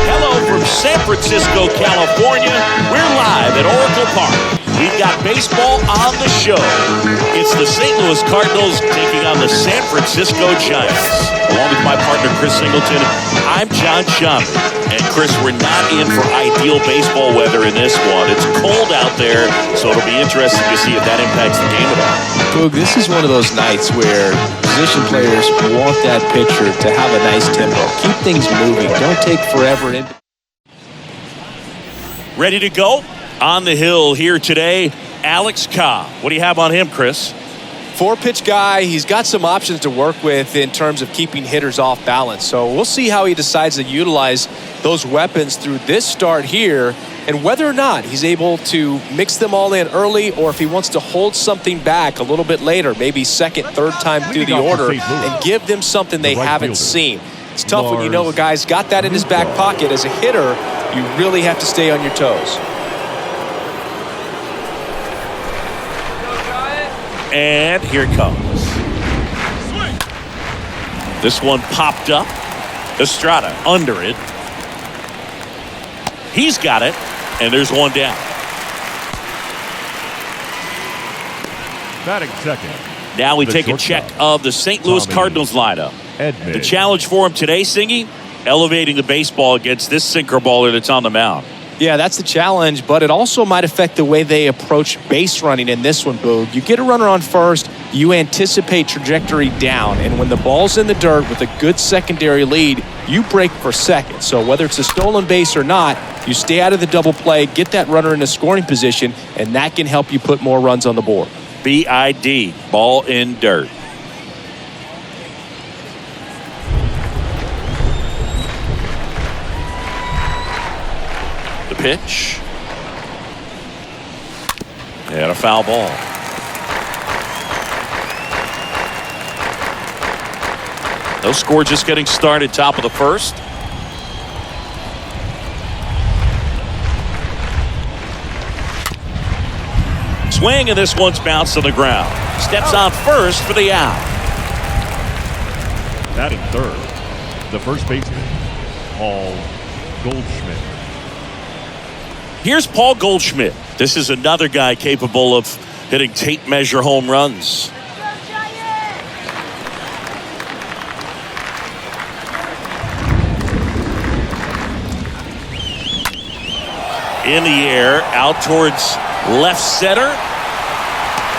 Hello from San Francisco, California. We're live at Oracle Park. We've got baseball on the show. It's the St. Louis Cardinals taking on the San Francisco Giants. Along with my partner, Chris Singleton, I'm John Schumann. And Chris, we're not in for ideal baseball weather in this one. It's cold out there, so it'll be interesting to see if that impacts the game at all. Boog, this is one of those nights where position players want that pitcher to have a nice tempo. Keep things moving. Don't take forever. Ready to go? On the hill here today, Alex Cobb. What do you have on him, Chris? 4-pitch guy. He's got some options to work with in terms of keeping hitters off balance. So we'll see how he decides to utilize those weapons through this start here and whether or not he's able to mix them all in early or if he wants to hold something back a little bit later, maybe second, third time through the order and give them something they haven't seen. It's tough when you know a guy's got that in his back pocket. As a hitter, you really have to stay on your toes. And here it comes. This one popped up. Estrada under it. He's got it. And there's one down. Batting second. Now we take a check of the St. Louis Cardinals lineup. The challenge for him today, Singy, elevating the baseball against this sinker baller that's on the mound. Yeah, that's the challenge, but it also might affect the way they approach base running in this one, Boog. You get a runner on first, you anticipate trajectory down, and when the ball's in the dirt with a good secondary lead, you break for second. So whether it's a stolen base or not, you stay out of the double play, get that runner in a scoring position, and that can help you put more runs on the board. BID, ball in dirt. Pitch. And a foul ball. No score, just getting started, top of the first. Swing, and this one's bounced to the ground. Steps on first for the out. Batting third, the first baseman, Paul Goldschmidt. Here's Paul Goldschmidt. This is another guy capable of hitting tape measure home runs. In the air, out towards left center.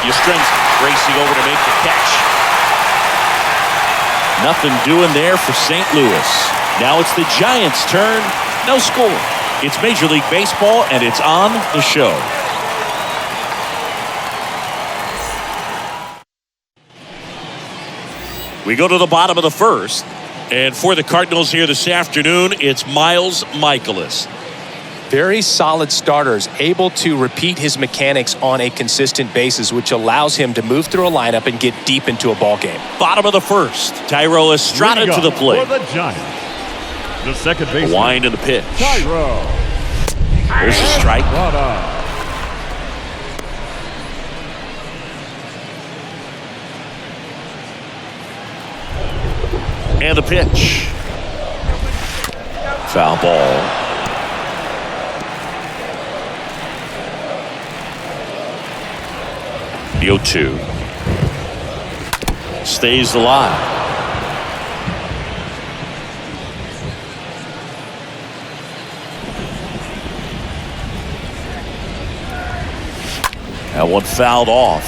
Yastrzemski racing over to make the catch. Nothing doing there for St. Louis. Now it's the Giants' turn. No score. It's Major League Baseball, and it's on the show. We go to the bottom of the first. And for the Cardinals here this afternoon, it's Miles Michaelis. Very solid starters, able to repeat his mechanics on a consistent basis, which allows him to move through a lineup and get deep into a ball game. Bottom of the first. Thairo Estrada to the plate. For the Giants. The second baseman. Wind in the pitch. Thairo. There's a strike. And the pitch. Foul ball. The 0-2. Stays alive. That one fouled off.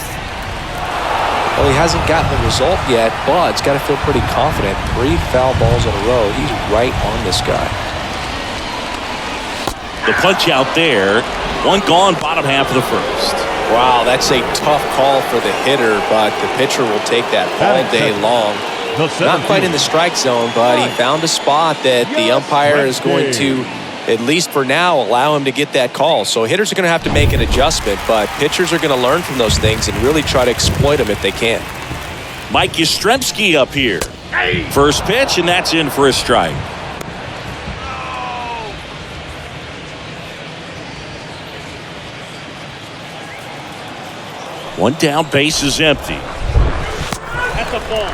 Well, he hasn't gotten the result yet, but he's got to feel pretty confident. 3 foul balls in a row. He's right on this guy. The punch out there. One gone, bottom half of the first. Wow, that's a tough call for the hitter, but the pitcher will take that all day long. Not quite in the strike zone, but he found a spot that the umpire is going to, at least for now, allow him to get that call. So hitters are going to have to make an adjustment, but pitchers are going to learn from those things and really try to exploit them if they can. Mike Yastrzemski up here. First pitch, and that's in for a strike. One down, base is empty. At the ball.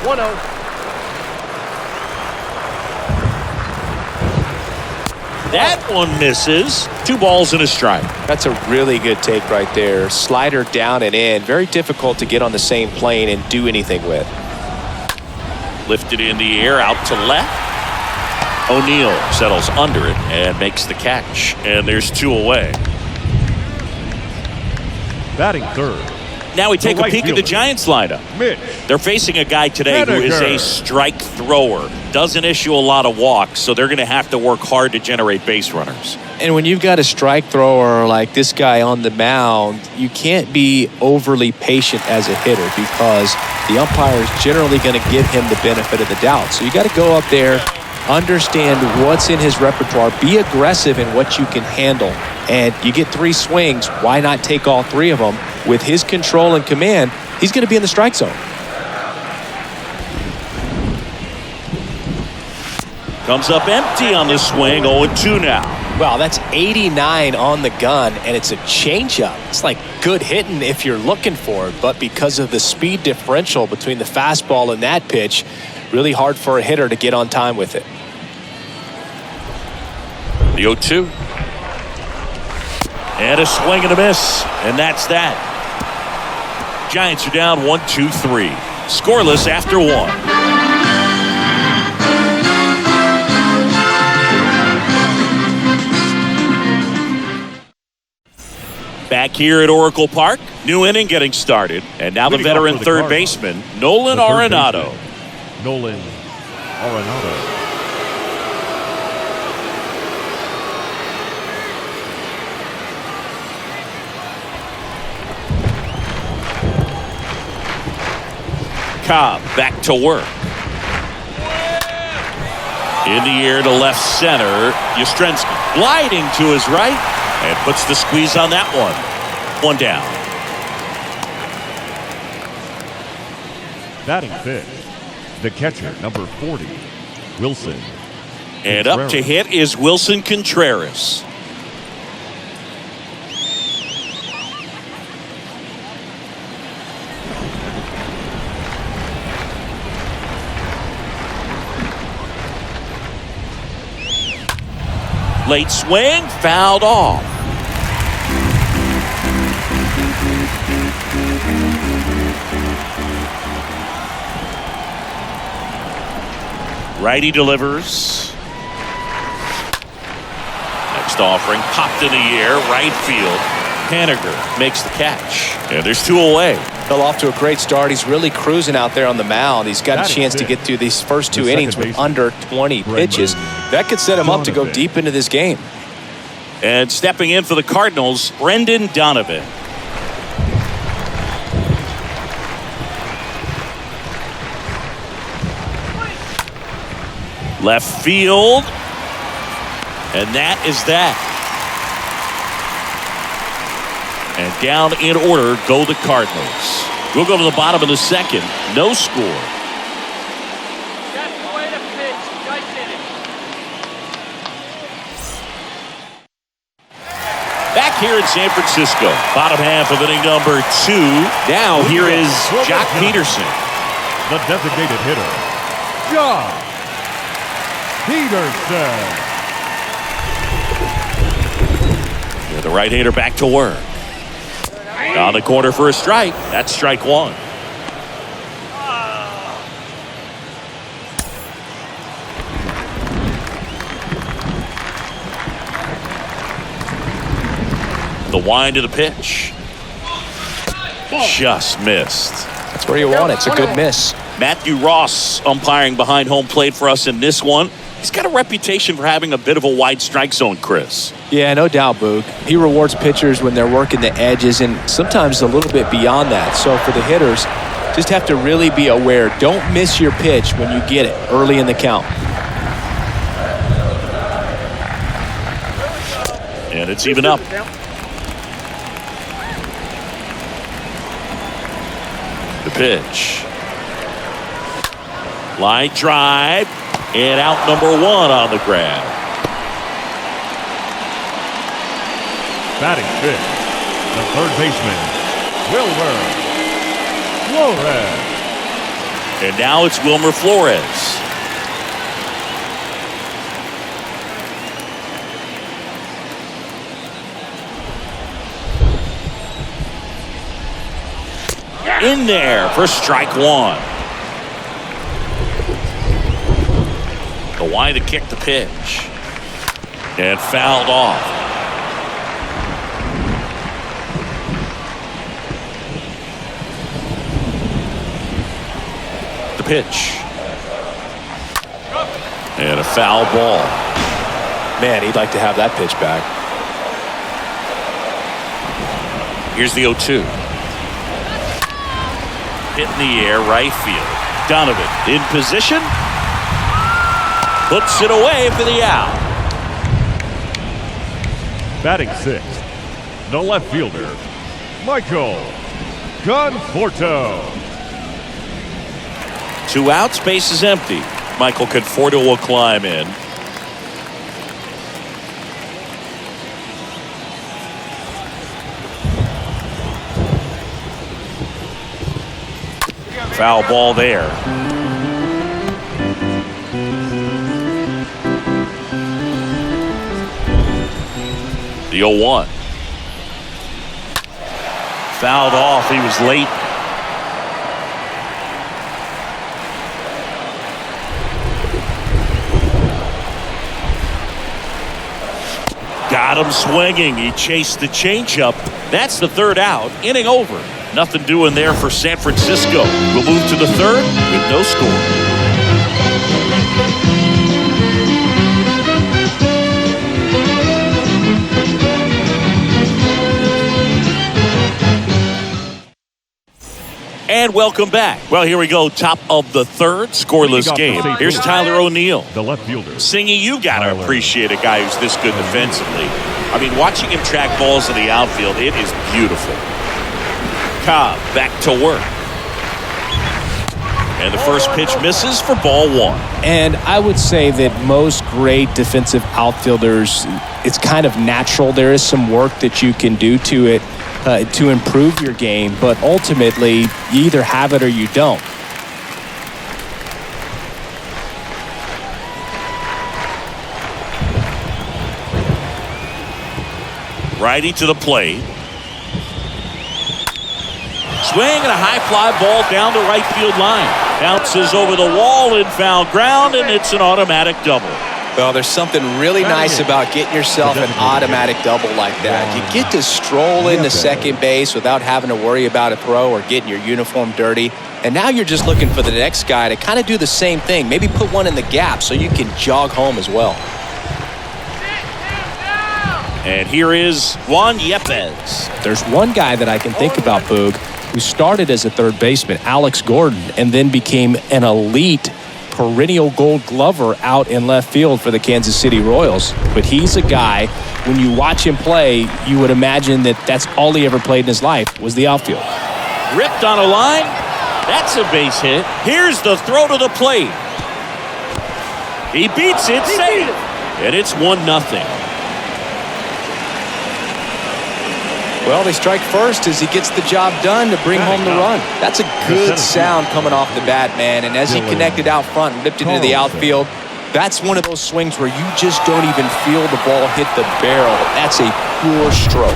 1-0. That one misses. 2 balls and a strike. That's a really good take right there. Slider down and in. Very difficult to get on the same plane and do anything with. Lifted in the air, out to left. O'Neill settles under it and makes the catch. And there's 2 away. Batting third. Now we take a right peek at the fielder. Giants lineup. Mitch. They're facing a guy today who is a strike thrower. Doesn't issue a lot of walks, so they're going to have to work hard to generate base runners. And when you've got a strike thrower like this guy on the mound, you can't be overly patient as a hitter because the umpire is generally going to give him the benefit of the doubt. So you got to go up there, understand what's in his repertoire, be aggressive in what you can handle. And you get 3 swings, why not take all 3 of them? With his control and command, he's going to be in the strike zone. Comes up empty on the swing, 0-2 now. Wow, that's 89 on the gun, and it's a changeup. It's like good hitting if you're looking for it, but because of the speed differential between the fastball and that pitch, really hard for a hitter to get on time with it. The 0-2. And a swing and a miss, and that's that. Giants are down 1-2-3. Scoreless after 1. Back here at Oracle Park, new inning getting started. And now the Leading off veteran for the third Cardinals, baseman, Nolan the third Arenado. baseman, Nolan Arenado. Cobb back to work. In the air to left center. Yastrzemski gliding to his right and puts the squeeze on that one. 1 down. Batting fifth, the catcher, number 40, Wilson. And up to hit is Wilson Contreras. Late swing, fouled off. Righty delivers. Next offering, popped in the air, right field. Haniger makes the catch. And there's 2 away. Fell off to a great start. He's really cruising out there on the mound. He's got a chance to get through these first 2 innings with under 20 pitches. That could set him up to go deep into this game. And stepping in for the Cardinals, Brendan Donovan. Left field. And that is that. And down in order go the Cardinals. We'll go to the bottom of the second. No score. Back here in San Francisco. Bottom half of inning number 2. Now here is Jock Peterson. The designated hitter, Jock Peterson. The right-hander back to work. On the corner for a strike. That's strike 1. The wind to the pitch. Just missed. That's where you want it. It's a good miss. Matthew Ross umpiring behind home plate for us in this one. He's got a reputation for having a bit of a wide strike zone, Chris. Yeah, no doubt, Boog. He rewards pitchers when they're working the edges and sometimes a little bit beyond that. So for the hitters, just have to really be aware. Don't miss your pitch when you get it early in the count. And it's even up. The pitch. Line drive. And out number 1 on the grab. Batting fifth, the third baseman, Wilmer Flores. And now it's Wilmer Flores. In there for strike one. The wide to kick the pitch. And fouled off. The pitch. And a foul ball. Man, he'd like to have that pitch back. Here's the 0-2. Hit in the air, right field. Donovan in position. Puts it away for the out. Batting sixth, the left fielder, Michael Conforto. 2 outs, base is empty. Michael Conforto will climb in. Foul ball there. The 0-1. Fouled off. He was late. Got him swinging. He chased the changeup. That's the 3rd out. Inning over. Nothing doing there for San Francisco. We'll move to the 3rd with no score. And welcome back. Well, here we go. Top of the 3rd, scoreless game. Here's Tyler O'Neill. The left fielder. Singy, you got to appreciate a guy who's this good defensively. I mean, watching him track balls in the outfield, it is beautiful. Cobb back to work. And the first pitch misses for ball 1. And I would say that most great defensive outfielders, it's kind of natural. There is some work that you can do to it to improve your game, but ultimately you either have it or you don't. Righty to the plate. Swing and a high fly ball down the right field line. Bounces over the wall in foul ground, and it's an automatic double. Well, there's something really nice about getting yourself an automatic double like that. You get to stroll into second base without having to worry about a throw or getting your uniform dirty. And now you're just looking for the next guy to kind of do the same thing. Maybe put one in the gap so you can jog home as well. And here is Juan Yepes. There's one guy that I can think about, Boog, who started as a third baseman, Alex Gordon, and then became an elite perennial gold glover out in left field for the Kansas City Royals. But he's a guy, when you watch him play, you would imagine that that's all he ever played in his life was the outfield. Ripped on a line. That's a base hit. Here's the throw to the plate. He beats it, safe. And it's 1-0. Well, they strike first as he gets the job done to bring home the run. That's a good sound coming off the bat, man. And as he connected out front and ripped it into the outfield, that's one of those swings where you just don't even feel the ball hit the barrel. That's a pure stroke.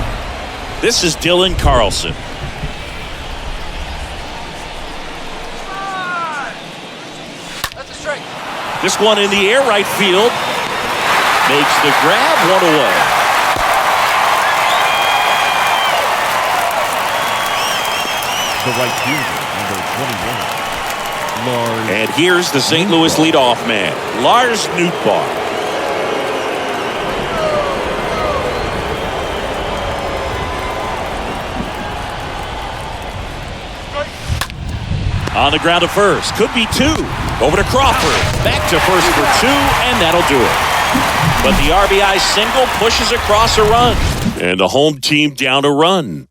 This is Dylan Carlson. That's a strike. This one in the air, right field. Makes the grab, 1 away. The right fielder, number 21, Lars. And here's the St. Louis leadoff man, Lars Nootbaar. On the ground to first, could be 2. Over to Crawford, back to first for 2, and that'll do it. But the RBI single pushes across a run, and the home team down a run.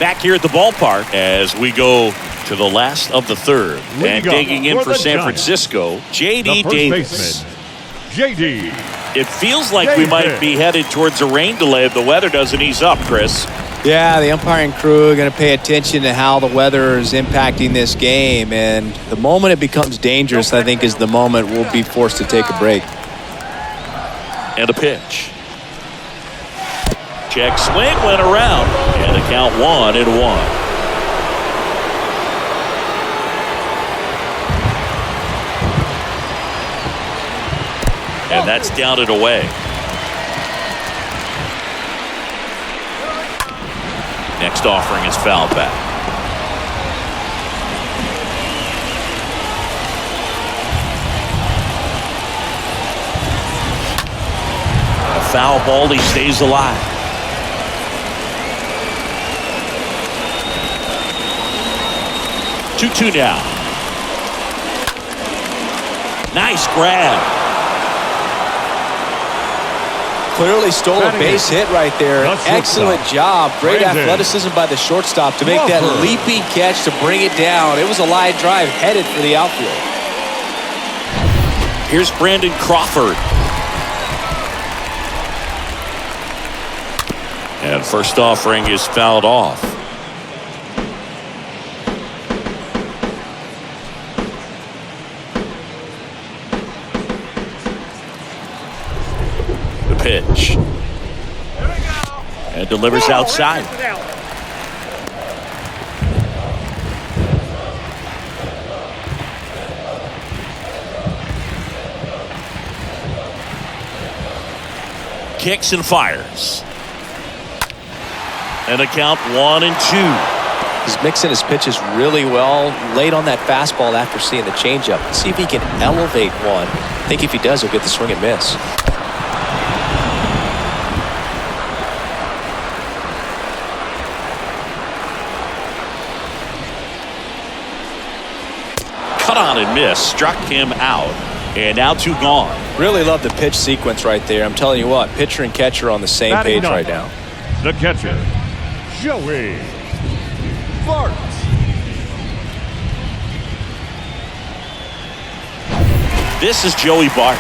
Back here at the ballpark as we go to the last of the third. And digging in for San Francisco, J.D. Davis. Baseman, J.D. It feels like we might be headed towards a rain delay if the weather doesn't ease up, Chris. Yeah, the umpiring crew are going to pay attention to how the weather is impacting this game. And the moment it becomes dangerous, I think, is the moment we'll be forced to take a break. And a pitch. Check swing went around. And the count 1-1. And that's down and away. Next offering is fouled back. A foul ball, he stays alive. Two now. Nice grab. Clearly stole a base hit right there. Excellent job. Great athleticism by the shortstop to make that leaping catch to bring it down. It was a line drive headed for the outfield. Here's Brandon Crawford. And first offering is fouled off. Pitch. And delivers outside. Kicks and fires. And a count 1-2. He's mixing his pitches really well. Late on that fastball after seeing the changeup. Let's see if he can elevate one. I think if he does, he'll get the swing and miss. Cut on and miss, struck him out, and now 2 gone. Really love the pitch sequence right there. I'm telling you what, pitcher and catcher on the same page right now. The catcher, Joey Bart. This is Joey Bart.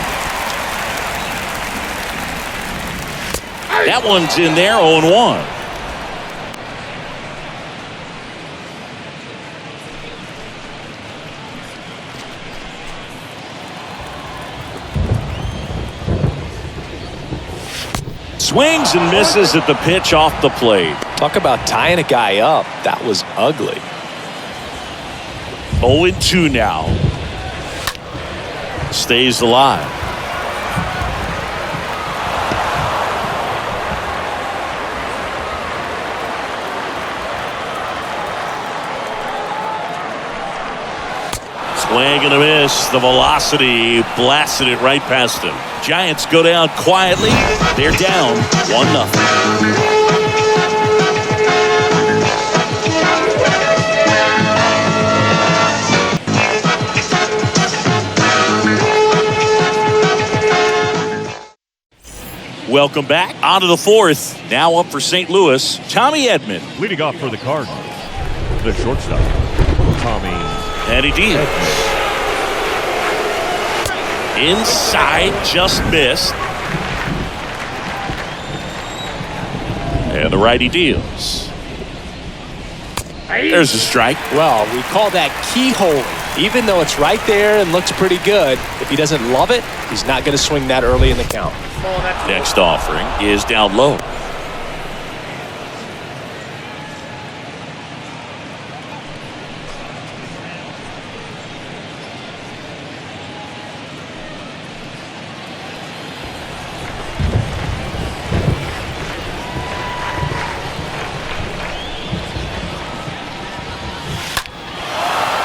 That one's in there, 0-1. Swings and misses at the pitch off the plate. Talk about tying a guy up. That was ugly. 0-2 now. Stays alive. Swing and a miss. The velocity blasted it right past him. Giants go down quietly. They're down 1-0. Welcome back. On to the fourth. Now up for St. Louis, Tommy Edman. Leading off for the Cardinals, the shortstop, Tommy. And he deals. Inside, just missed. And the righty deals. There's a strike. Well, we call that keyhole. Even though it's right there and looks pretty good, if he doesn't love it, he's not going to swing that early in the count. Next offering is down low.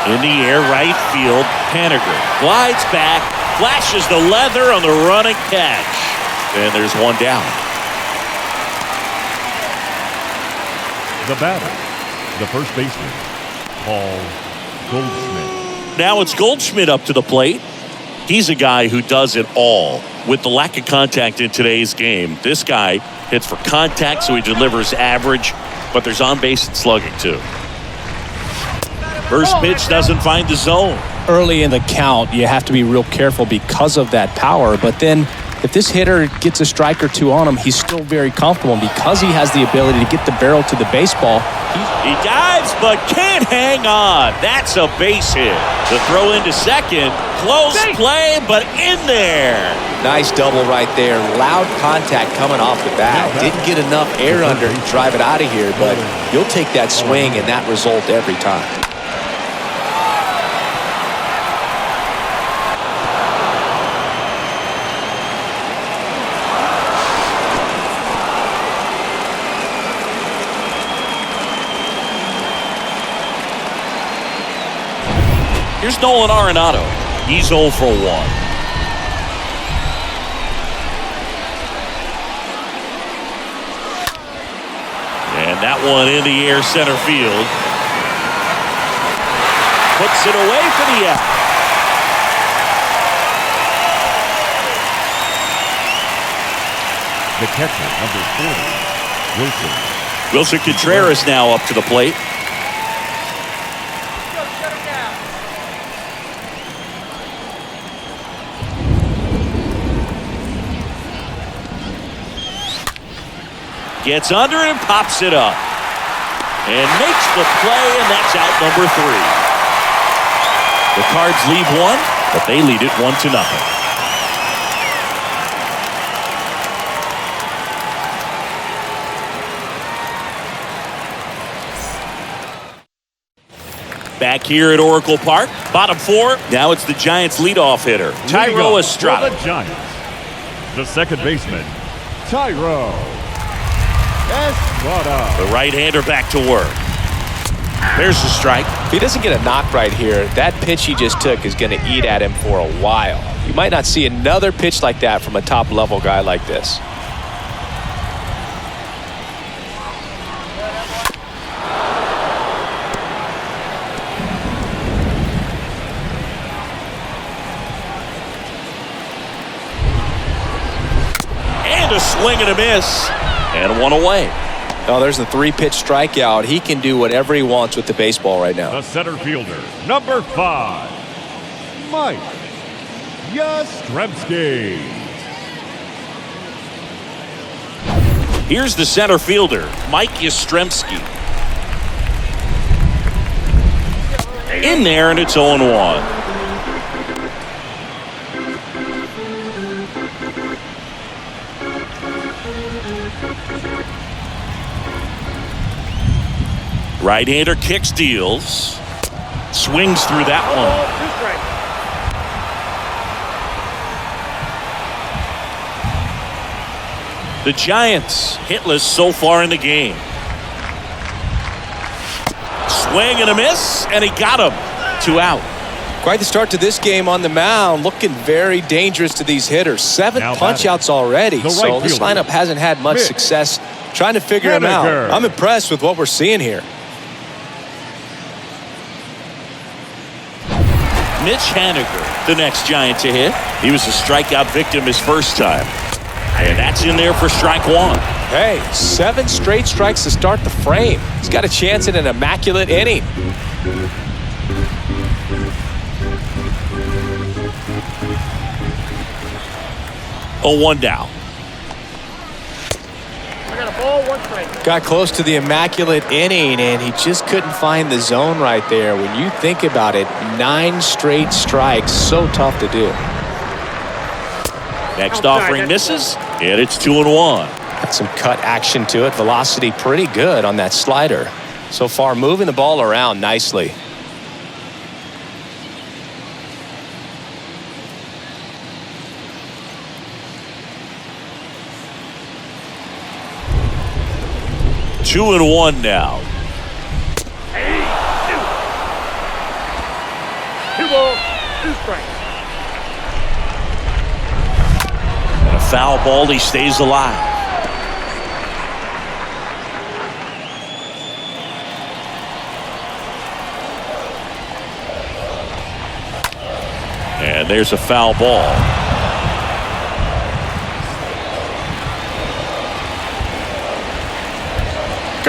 In the air, right field, Panager glides back, flashes the leather on the running catch. And there's one down. The batter, the first baseman, Paul Goldschmidt. Now it's Goldschmidt up to the plate. He's a guy who does it all. With the lack of contact in today's game, this guy hits for contact, so he delivers average. but there's on base and slugging too. First pitch doesn't find the zone. Early in the count, you have to be real careful because of that power. But then if this hitter gets a strike or two on him, he's still very comfortable. And because he has the ability to get the barrel to the baseball, he dives but can't hang on. That's a base hit. The throw into second. Close play, but in there. Nice double right there. Loud contact coming off the bat. Didn't get enough air under to drive it out of here, but you'll take that swing and that result every time. Here's Nolan Arenado. He's 0 for 1. And that one in the air center field. Puts it away for the out. The catcher, number 40, Wilson. Wilson Contreras now up to the plate. Gets under it and pops it up. And makes the play, and that's out number 3. The Cards lead 1, but they lead it 1-0. Back here at Oracle Park, bottom 4. Now it's the Giants' leadoff hitter, Tyro Estrada. For the Giants, the second baseman, Tyro Estrada. The right-hander back to work. There's the strike. If he doesn't get a knock right here, that pitch he just took is going to eat at him for a while. You might not see another pitch like that from a top-level guy like this. And a swing and a miss. And one away. Oh, there's the 3-pitch strikeout. He can do whatever he wants with the baseball right now. The center fielder, number 5, Mike Yastrzemski. Here's the center fielder, Mike Yastrzemski. In there, and it's 0-1. Right-hander kicks, deals. Swings through that one. The Giants hitless so far in the game. Swing and a miss, and he got him. 2 out. Quite the start to this game on the mound. Looking very dangerous to these hitters. 7 punch-outs already. So this lineup hasn't had much success trying to figure him out. I'm impressed with what we're seeing here. Mitch Haniger, the next Giant to hit. He was a strikeout victim his first time. And that's in there for strike 1. Hey, 7 straight strikes to start the frame. He's got a chance at an immaculate inning. Oh, 1 down. Got close to the immaculate inning, and he just couldn't find the zone right there. When you think about it, 9 straight strikes, so tough to do. Next offering misses, and it's 2-1. Got some cut action to it. Velocity pretty good on that slider. So far, moving the ball around nicely. Two and 1 now. 2 balls, 2 strikes. And a foul ball, he stays alive. And there's a foul ball.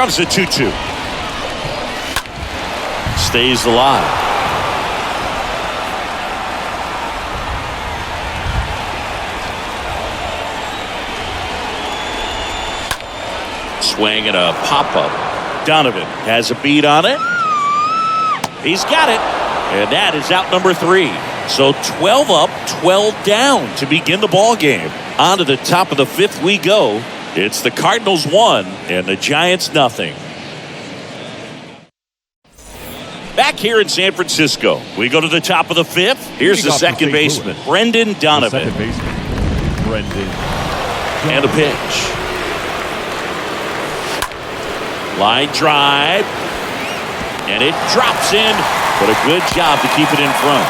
comes the 2-2. Stays alive. Swing and a pop-up. Donovan has a beat on it. He's got it. And that is out number 3. So 12 up, 12 down to begin the ball game. On to the top of the 5th we go. It's the Cardinals 1 and the Giants nothing. Back here in San Francisco, we go to the top of the 5th. Here's the second baseman, Brendan Donovan. Second baseman, Brendan. And a pitch. Line drive. And it drops in. But a good job to keep it in front.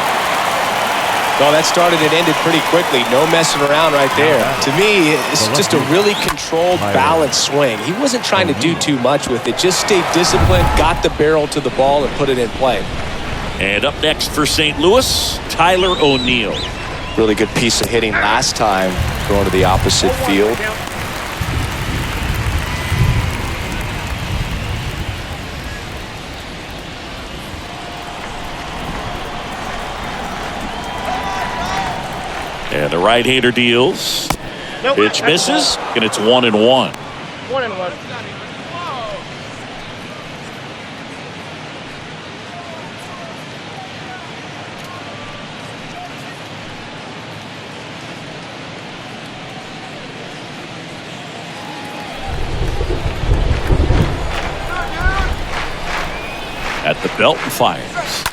Well, that started and ended pretty quickly. No messing around right there. To me, it's just a really controlled, balanced swing. He wasn't trying to do too much with it. Just stayed disciplined, got the barrel to the ball, and put it in play. And up next for St. Louis, Tyler O'Neill. Really good piece of hitting last time, going to the opposite field. And the right-hander deals. Nope. Pitch misses, and it's 1-1. 1-1. At the belt and fires.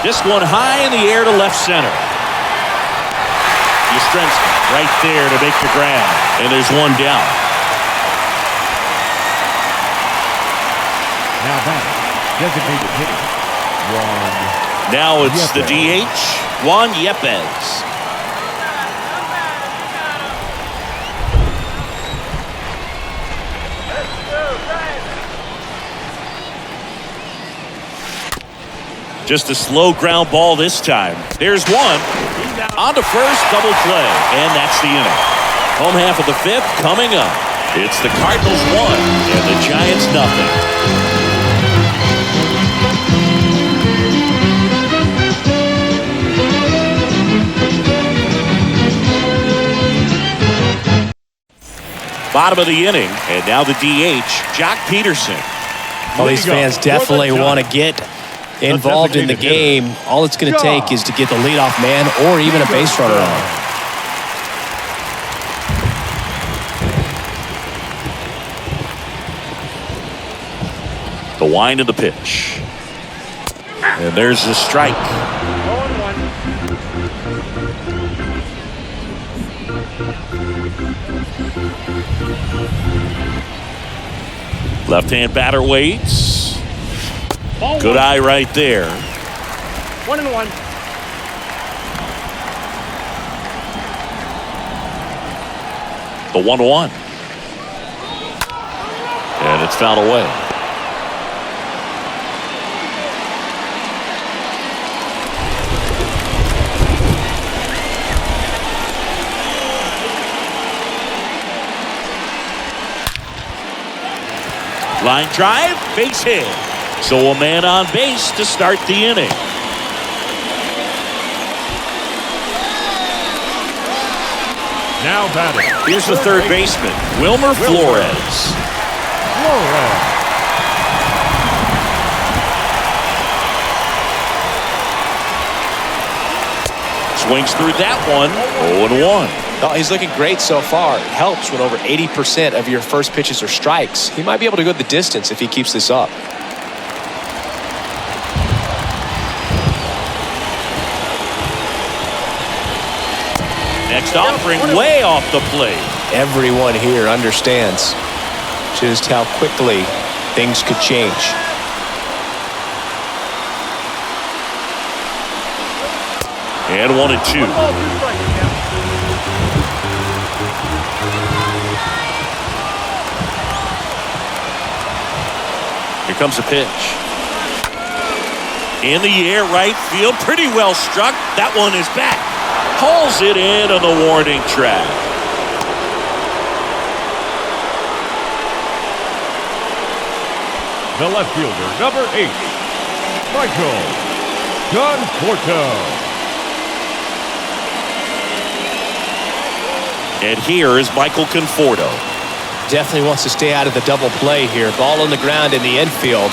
This one high in the air to left center. Yastrzemski right there to make the grab. And there's one down. Now back. Designated hitter. Juan. Now it's Yepes. the DH, Juan Yepes. Just a slow ground ball this time. There's one. On to first, double play. And that's the inning. Home half of the 5th coming up. It's the Cardinals 1 and the Giants nothing. Bottom of the inning. And now the DH, Jock Peterson. Well, these fans definitely want to get involved in the game. All it's going to take is to get the leadoff man or even a base runner on. The wind of the pitch. And there's the strike. 0-1. Left-hand batter waits. Good eye right there. 1-1. The 1-1. And it's fouled away. Line drive, base hit. So a man on base to start the inning. Now batting. Here's the third baseman, Wilmer Flores. Swings through that one, 0-1. Oh, he's looking great so far. It helps when over 80% of your first pitches are strikes. He might be able to go the distance if he keeps this up. Next offering way off the plate. Everyone here understands just how quickly things could change. And 1-2. Here comes the pitch. In the air, right field, pretty well struck. That one is back. Hauls it in on the warning track. the left fielder, number 8, Michael Conforto. And here is Michael Conforto. Definitely wants to stay out of the double play here. Ball on the ground in the infield.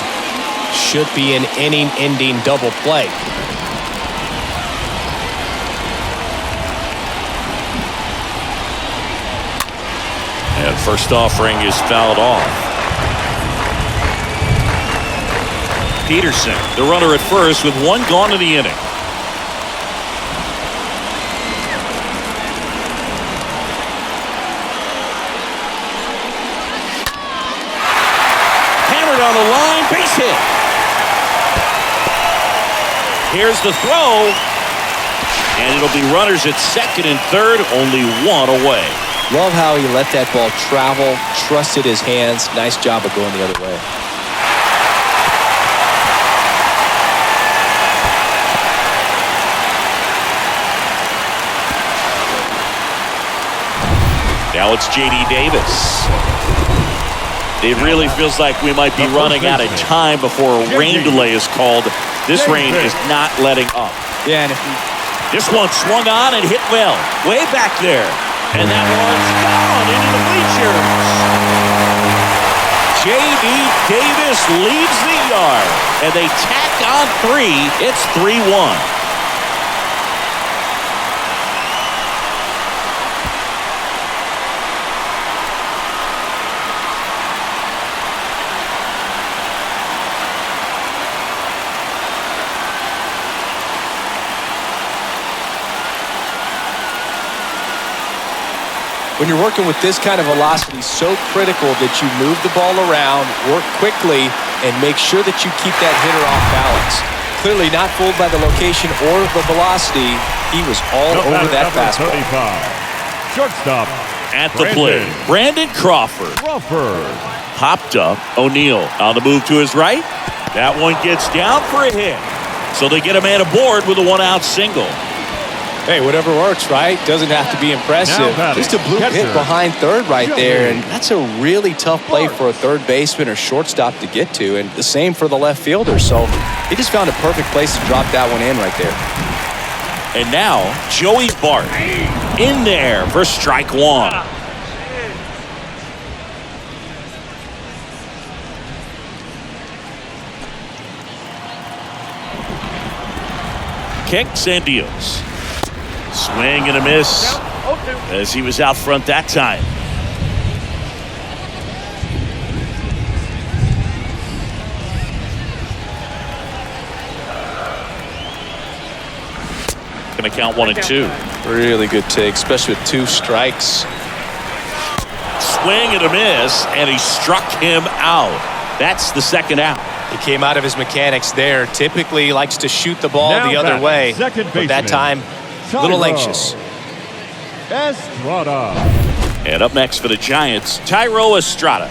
Should be an inning-ending double play. And first offering is fouled off. Peterson, the runner at first with one gone in the inning. Hammered on the line, base hit. Here's the throw. And it'll be runners at second and third, only one away. Love how he let that ball travel, trusted his hands. Nice job of going the other way. Now it's J.D. Davis. It really feels like we might be running out of time before a rain delay is called. This rain is not letting up. Yeah, and this one swung on and hit well, way back there. And that one's gone into the bleachers. J.D. Davis leaves the yard, and they tack on 3. It's 3-1. When you're working with this kind of velocity, so critical that you move the ball around, work quickly, and make sure that you keep that hitter off balance. Clearly not fooled by the location or the velocity. He was all over that fastball. 35. Shortstop. At the plate, Brandon Crawford. Popped up. O'Neill on the move to his right. That one gets down for a hit. So they get a man aboard with a one-out single. Hey, whatever works, right? Doesn't have to be impressive. Just a blue hit behind third right there, and that's a really tough play for a third baseman or shortstop to get to, and the same for the left fielder. So he just found a perfect place to drop that one in right there. And now, Joey Bart in there for strike one. Kicks and deals. Swing and a miss as he was out front that time. Going to count 1 and 2. Really good take, especially with 2 strikes. Swing and a miss, and he struck him out. That's the second out. He came out of his mechanics there. Typically likes to shoot the ball the other way, but that time a little anxious. Estrada. And up next for the Giants, Tyro Estrada.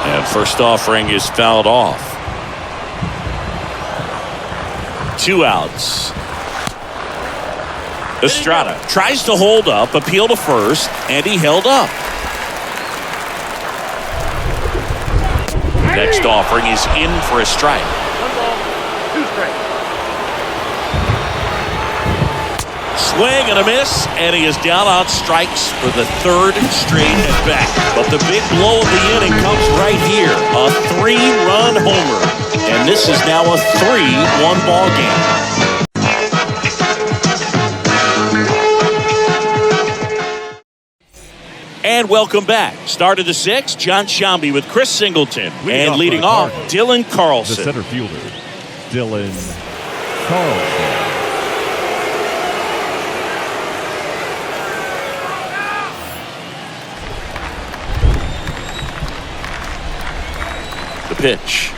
And first offering is fouled off. 2 outs. Estrada tries to hold up, appeal to first, and he held up. Next offering is in for a strike. 1 ball, 2 strikes. Swing and a miss, and he is down on strikes for the 3rd straight at bat. But the big blow of the inning comes right here. A 3-run homer. And this is now a 3-1 ball game. And welcome back. Start of the 6th, John Shambi with Chris Singleton. And leading off, Dylan Carlson. The center fielder, Dylan Carlson. The pitch.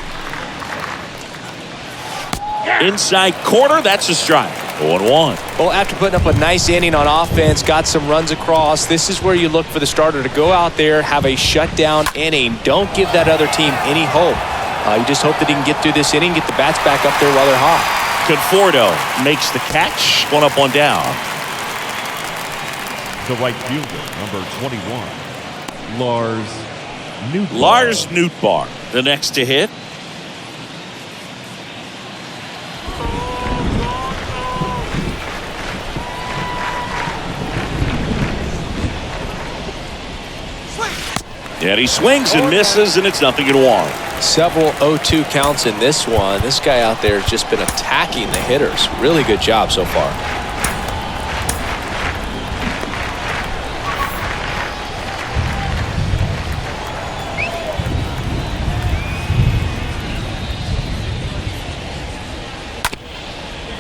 Inside corner, that's a strike. 0-1. Well, after putting up a nice inning on offense, got some runs across, this is where you look for the starter to go out there, have a shutdown inning. Don't give that other team any hope. You just hope that he can get through this inning, get the bats back up there while they're hot. Conforto makes the catch. One up, one down. The right fielder, number 21, Lars Nootbaar. Lars Nootbaar, the next to hit. And he swings and misses, and it's 0-1. Several 0-2 counts in this one. This guy out there has just been attacking the hitters. Really good job so far.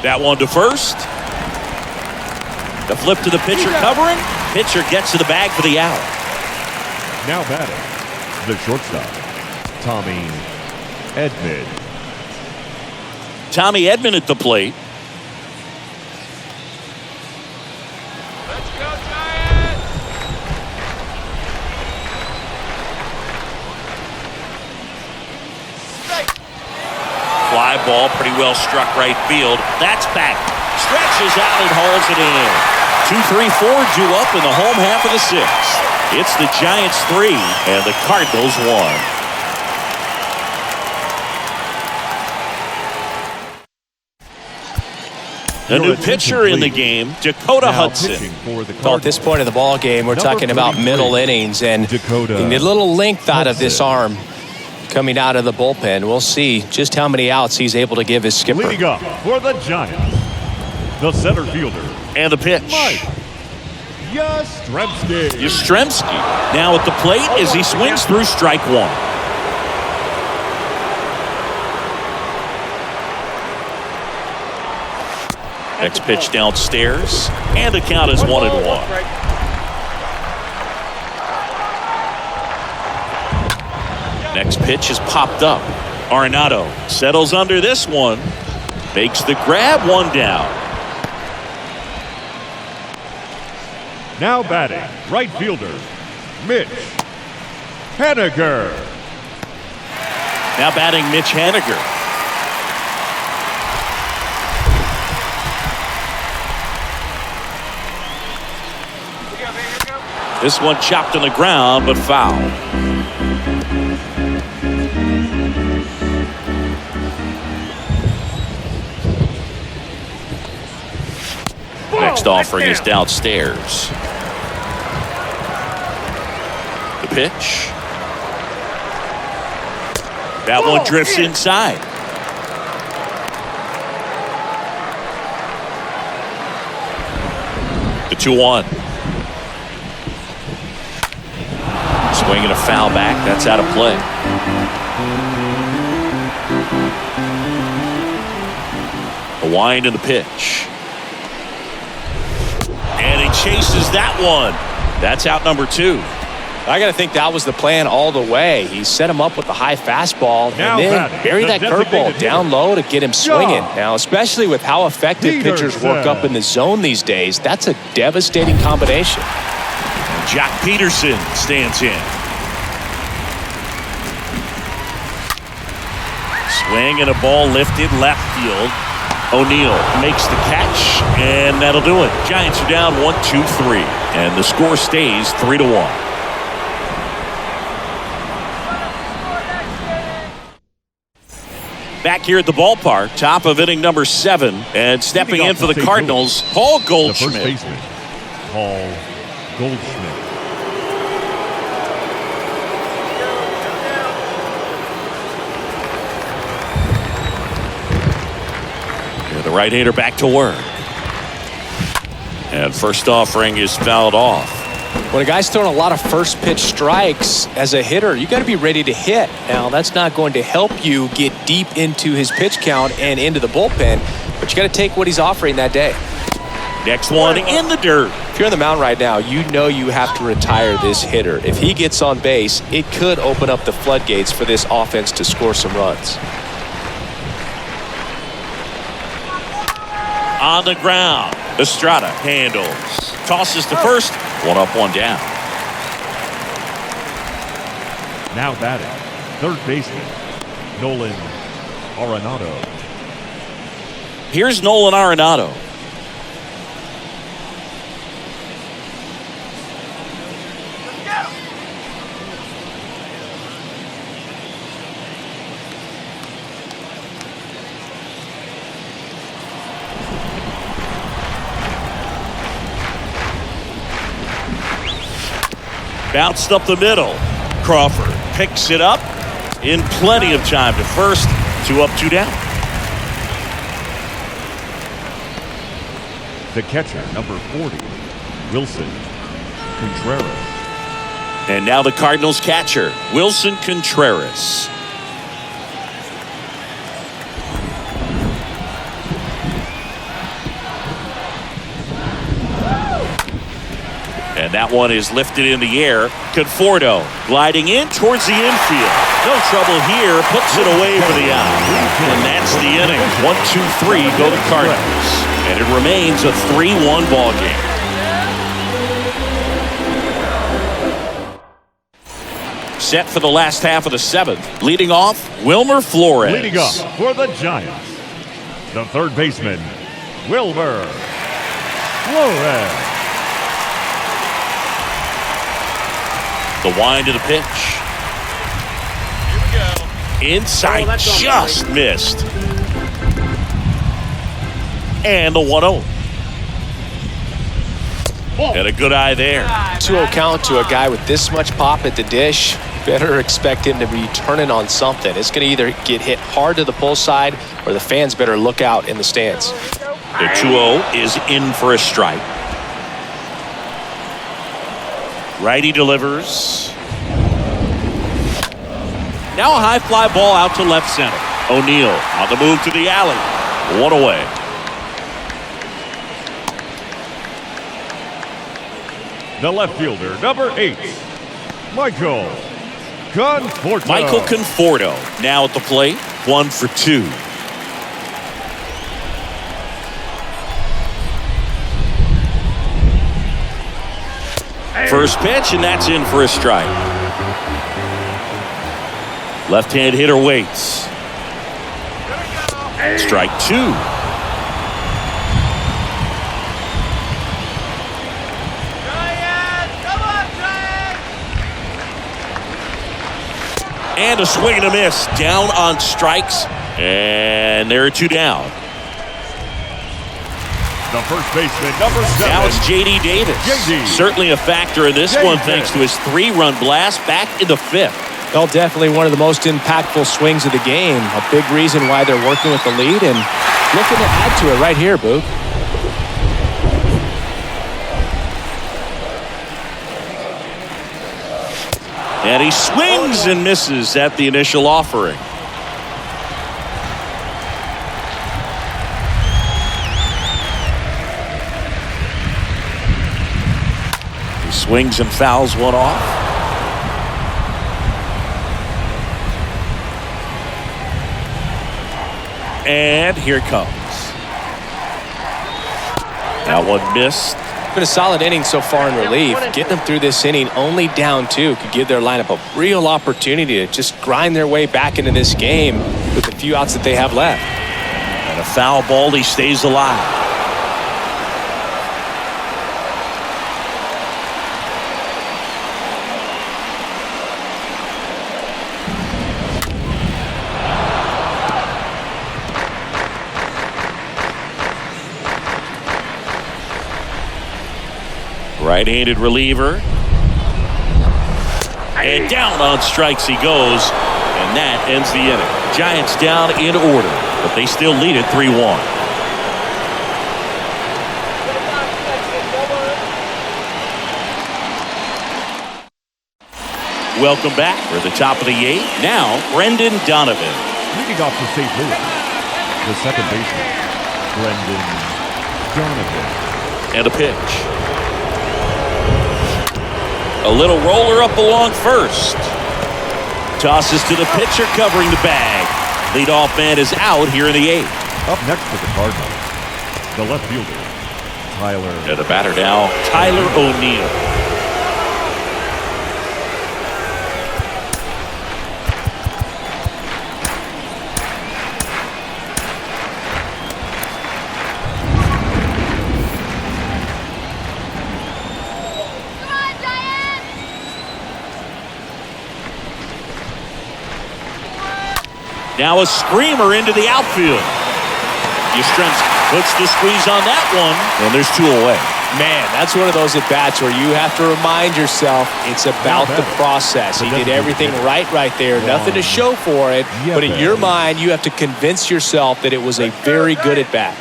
That one to first. The flip to the pitcher covering. Pitcher gets to the bag for the out. Now batting, the shortstop, Tommy Edman. Tommy Edman at the plate. Let's go, Giants! Fly ball, pretty well struck right field. That's back. Stretches out and hauls it in. 2-3-4 due up in the home half of the sixth. It's the Giants 3 and the Cardinals 1. A new pitcher in the game, Dakota Hudson. Well, at this point of the ball game, we're talking about middle innings, and Dakota a little length out of this arm coming out of the bullpen. We'll see just how many outs he's able to give his skipper. Leading up for the Giants, the center fielder, And the pitch. Mike Yastrzemski. Yastrzemski now at the plate as he swings through strike one. Next pitch downstairs, and the count is 1-1. Next pitch is popped up. Arenado settles under this one. Makes the grab, one down. Now batting, right fielder, Mitch Haniger. Now batting Mitch Haniger. This one chopped on the ground, but foul. Next offering is downstairs. The pitch. That one drifts inside. The 2-1. Swinging a foul back. That's out of play. The wind and the pitch. And he chases that one. That's out number 2. I got to think that was the plan all the way. He set him up with the high fastball Now and then batting, bury the that curveball designated down hitter. low to get him swinging. Now, especially with how effective Peterson. pitchers work up in the zone these days, that's a devastating combination. Jack Peterson stands in. Swing and a ball lifted left field. O'Neal makes the catch, and that'll do it. Giants are down 1-2-3, and the score stays 3-1. Back here at the ballpark, top of inning number 7, and stepping in for the Cardinals, Paul The first Goldschmidt. baseman, Paul Goldschmidt. The right-hander back to work. And first offering is fouled off. When a guy's throwing a lot of first pitch strikes as a hitter, you got to be ready to hit. Now, that's not going to help you get deep into his pitch count and into the bullpen, but you got to take what he's offering that day. Next one in the dirt. If you're on the mound right now, you know you have to retire this hitter. If he gets on base, it could open up the floodgates for this offense to score some runs. On the ground, Estrada handles. Tosses to first. One up, one down. Now batting, third baseman, Nolan Arenado. Here's Nolan Arenado. Bounced up the middle. Crawford picks it up in plenty of time to first. 2 up, 2 down. The catcher, number 40, Wilson Contreras. And now the Cardinals catcher, Wilson Contreras. And that one is lifted in the air. Conforto gliding in towards the infield. No trouble here. Puts it away for the out. And that's the inning. 1-2-3 go to Cardinals. And it remains a 3-1 ball game. Set for the last half of the 7th. Leading off, Wilmer Flores. Leading up for the Giants, the third baseman, Wilmer Flores. The wind of the pitch. Here we go. Inside, just missed. And the 1-0. And a good eye there. 2-0 count to a guy with this much pop at the dish. Better expect him to be turning on something. It's going to either get hit hard to the pull side or the fans better look out in the stands. The 2-0 is in for a strike. Righty delivers. Now a high fly ball out to left center. O'Neill on the move to the alley. 1 away. The left fielder, number 8, Michael Conforto. Michael Conforto now at the plate. 1 for 2. First pitch, and that's in for a strike. Left-hand hitter waits. Strike 2. Giants! Come on, Giants! And a swing and a miss. Down on strikes. And there are 2 down. The first baseman, number 7. Now it's J.D. Davis. J.D. Certainly a factor in this one thanks to his 3-run blast back in the 5th. Well, definitely one of the most impactful swings of the game. A big reason why they're working with the lead and looking to add to it right here, Boog. And he swings and misses at the initial offering. He swings and fouls one off. And here it comes. That one missed. Been a solid inning so far in relief. Getting them through this inning only down 2 could give their lineup a real opportunity to just grind their way back into this game with the few outs that they have left. And a foul ball, he stays alive. Right-handed reliever. And down on strikes he goes. And that ends the inning. Giants down in order, but they still lead it 3-1. Welcome back. We're at the top of the 8th. Now, Brendan Donovan. Leading off for St. Louis, the second baseman, Brendan Donovan. And a pitch. A little roller up along first. Tosses to the pitcher covering the bag. Leadoff man is out here in the 8th. Up next for the Cardinals, the left fielder, Tyler. And the batter now, Tyler O'Neill. Now a screamer into the outfield. Yastrzemski puts the squeeze on that one, and there's 2 away. Man, that's one of those at-bats where you have to remind yourself it's about the process. He did everything right there. Nothing to show for it, but in your mind, you have to convince yourself that it was a very good at-bat.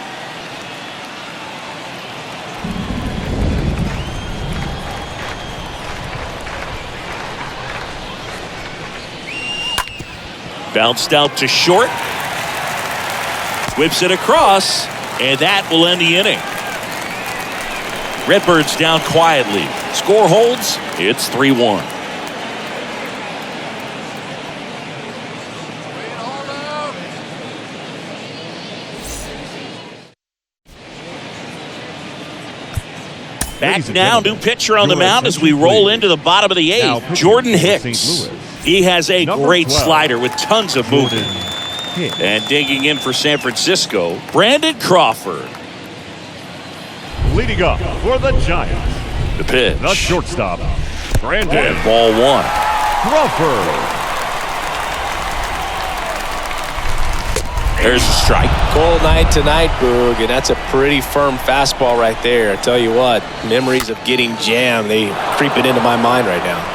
Bounced out to short. Whips it across, and that will end the inning. Redbirds down quietly. Score holds. It's 3-1. Back now, new pitcher on the mound as we roll into the bottom of the 8th. Jordan Hicks. He has a great slider with tons of movement. And digging in for San Francisco, Brandon Crawford. Leading up for the Giants, The pitch. the shortstop, Brandon And ball 1. Crawford. There's a strike. Cold night tonight, Boog, and that's a pretty firm fastball right there. I tell you what, memories of getting jammed, they creeping into my mind right now.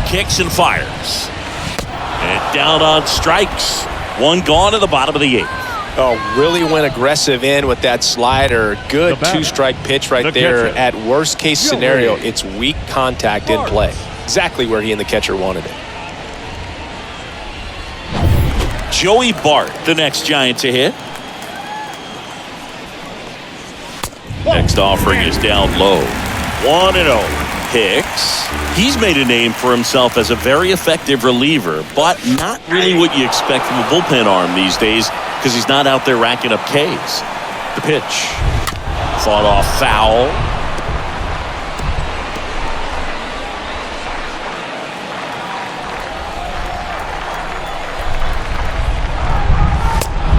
Kicks and fires. And down on strikes. 1 gone to the bottom of the 8th. Oh, really went aggressive in with that slider. Good 2-strike pitch right there. At worst case scenario, it's weak contact in play. Exactly where he and the catcher wanted it. Joey Bart, the next Giant to hit. Next offering is down low. 1-0. Hicks. He's made a name for himself as a very effective reliever, but not really what you expect from a bullpen arm these days because he's not out there racking up Ks. The pitch. Fought off foul.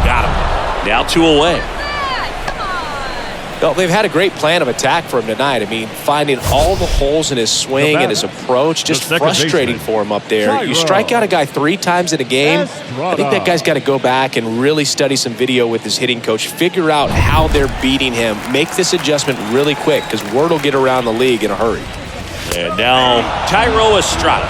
Got him. Now 2 away. Well, they've had a great plan of attack for him tonight. I mean, finding all the holes in his swing and his approach, just frustrating for him up there. You strike out a guy 3 times in a game, I think that guy's got to go back and really study some video with his hitting coach, figure out how they're beating him, make this adjustment really quick because word will get around the league in a hurry. And now Tyro Estrada.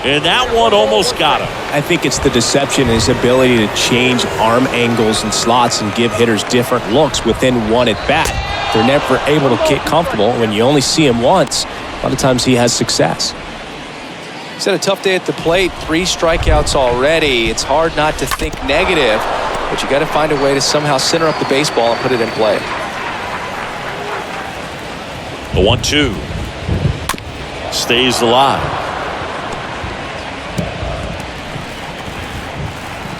And that one almost got him. I think it's the deception, his ability to change arm angles and slots and give hitters different looks within one at bat. They're never able to get comfortable. When you only see him once, a lot of times he has success. He's had a tough day at the plate. 3 strikeouts already. It's hard not to think negative, but you got to find a way to somehow center up the baseball and put it in play. The 1-2 stays alive.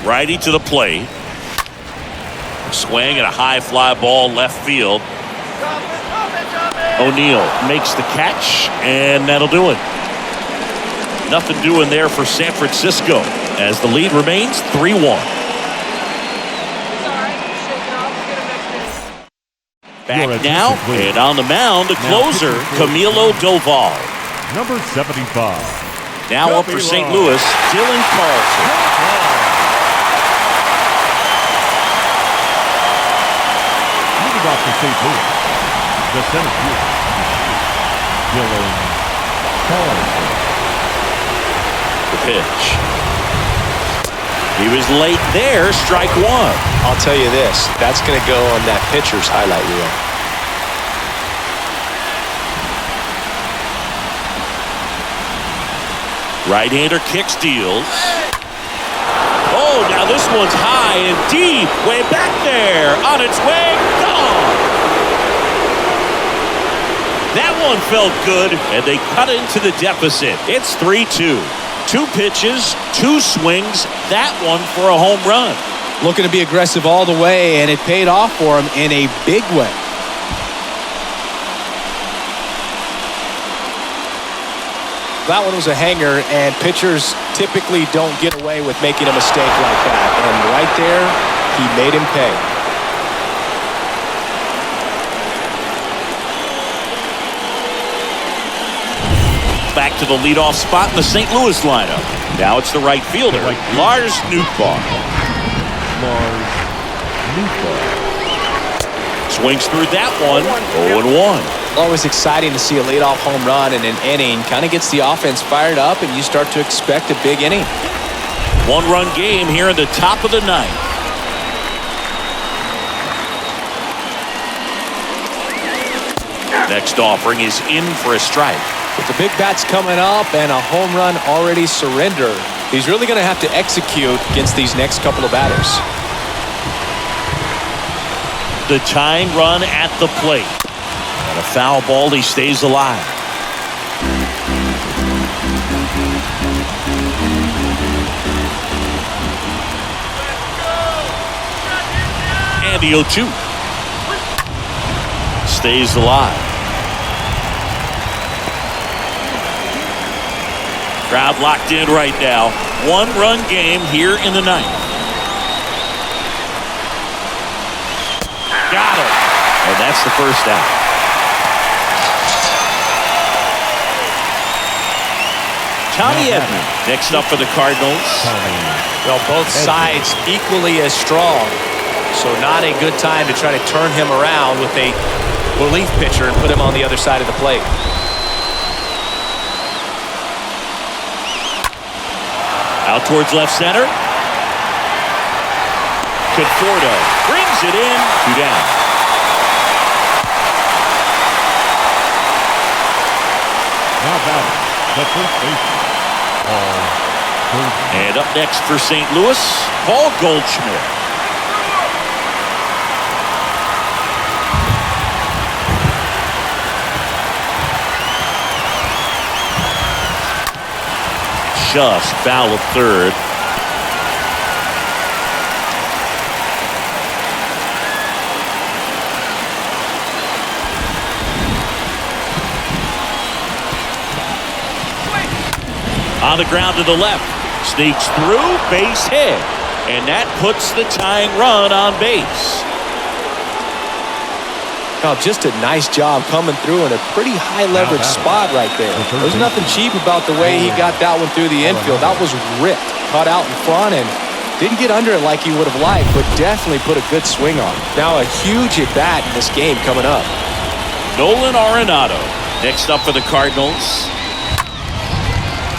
Righty to the plate. Swing and a high fly ball left field. O'Neill makes the catch, and that'll do it. Nothing doing there for San Francisco as the lead remains 3-1. Back now, and on the mound, the closer, Camilo Doval. Number 75. Now up for St. Louis, Dylan Carlson. Off to St. Louis, the center fielder, Dylan Carlson. The pitch. He was late there, strike 1. I'll tell you this, that's going to go on that pitcher's highlight reel. Right-hander kicks, deals. Oh, now this one's high and deep, way back there, on its way, gone. That one felt good, and they cut into the deficit. It's 3-2. 2 pitches, 2 swings, that one for a home run. Looking to be aggressive all the way, and it paid off for him in a big way. That one was a hanger, and pitchers typically don't get away with making a mistake like that. And right there, he made him pay. back to the leadoff spot in the St. Louis lineup. Now it's the right fielder, Lars Nootbaar. Swings through that one, 0-1. Always exciting to see a leadoff home run in an inning. Kind of gets the offense fired up, and you start to expect a big inning. One-run game here in the top of the ninth. Next offering is in for a strike. With the big bats coming up and a home run already surrendered, he's really going to have to execute against these next couple of batters. The tying run at the plate. And a foul ball, he stays alive. And the 0-2. Stays alive. Crowd locked in right now. One-run game here in the ninth. Got it. And that's the first out. Tommy Edman next up for the Cardinals. Well, both sides equally as strong. So not a good time to try to turn him around with a relief pitcher and put him on the other side of the plate. Out towards left center. Conforto brings it in. 2 down. Now batting, the first baseman, Paul Goldschmidt. And up next for St. Louis, Paul Goldschmidt. Just foul of third. On the ground to the left. Sneaks through, base hit. And that puts the tying run on base. Oh, just a nice job coming through in a pretty high leverage spot right there. There's nothing cheap about the way he got that one through the infield. That was ripped, caught out in front, and didn't get under it like he would have liked, but definitely put a good swing on it. Now a huge at bat in this game coming up. Nolan Arenado next up for the Cardinals.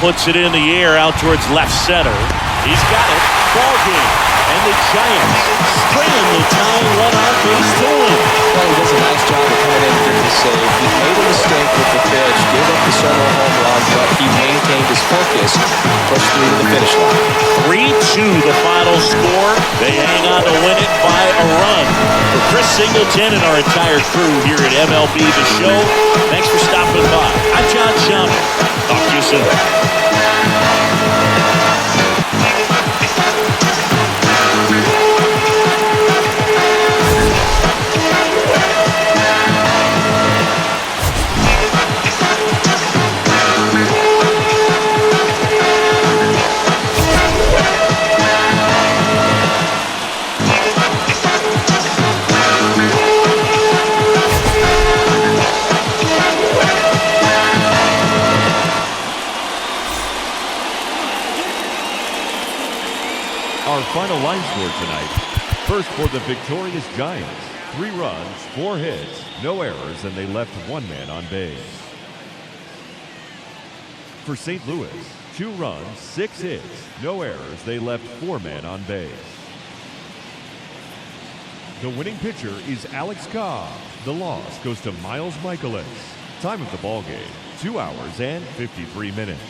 Puts it in the air out towards left center. He's got it. Ball game. And the Giants stringing the tying run on base to him. Well, he does a nice job of coming in here to save. He made a mistake with the pitch, gave up the solo home run, but he maintained his focus, pushed through to the finish line. 3-2 the final score. They hang on to win it by a run. For Chris Singleton and our entire crew here at MLB The Show, thanks for stopping by. I'm John Schaumburg. Talk to you soon. Our final line score tonight. First for the victorious Giants. 3 runs, 4 hits, no errors, and they left 1 man on base. For St. Louis, 2 runs, 6 hits, no errors, they left 4 men on base. The winning pitcher is Alex Cobb. The loss goes to Miles Michaelis. Time of the ball game, 2 hours and 53 minutes.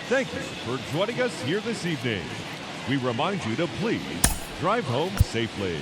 Thank you for joining us here this evening. We remind you to please drive home safely.